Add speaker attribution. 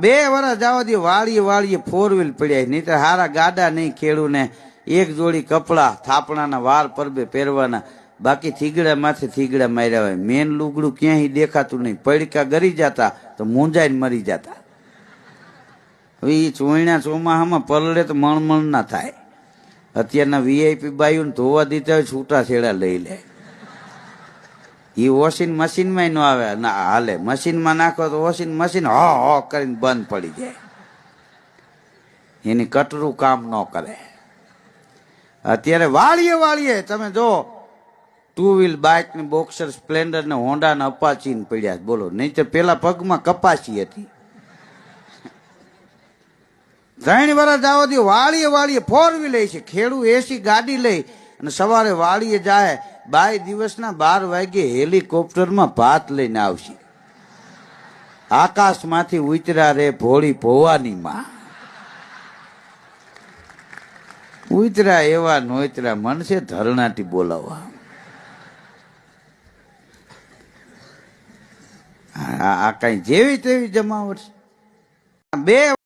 Speaker 1: વર્ષ જવા દે વાળીએ વાળીએ 4 વ્હીલ પડ્યા, નહીં તો હારા ગાડા નહીં ખેડૂ ને એક જોડી કપડા થાપણાના વાર પરબે પહેરવાના, બાકી થીગડા માથે થીગડા માર્યા હોય. મેન લુગડું ક્યાંય દેખાતું નહીં, પડીકા ગરી જતા તો મૂંઝાઈને મરી જતા. હવે એ ચોયણા ચોમાહામાં પલળે તો મણમણ ના થાય. અત્યારના વીઆઈપી બાયુને ધોવા દીધા હોય છૂટા છેડા લઈ લે. એ વોશિંગ મશીનમાં ન આવે ના હાલે, મશીનમાં નાખો તો વોશિંગ મશીન હો કરીને બંધ પડી જાય, એની કટરું કામ ન કરે. અત્યારે વાળીએ વાળીએ તમે જો 2 વ્હીલ બાઇક ને બોક્સર સ્પ્લેન્ડર ને હોન્ડા ને અપાચી ને પડ્યા. બોલો, નહીં તો પેલા પગમાં કપાસી હતી. 3 વર્ષ જવા દે વાળીએ વાળીએ 4 વ્હીલ છે, ખેડૂ એસી ગાડી લઈ અને સવારે વાળીએ જાય. 2 દિવસના 12 વાગે હેલિકોપ્ટરમાં ભાત લઈને આવશે. આકાશમાંથી ઉતરા રે ભોળી ભોવાની માં, ઉતરા એવા નોતરા મનશે ધરણાટી બોલાવવા. આ કઈ જેવી તેવી જમાવટ. 2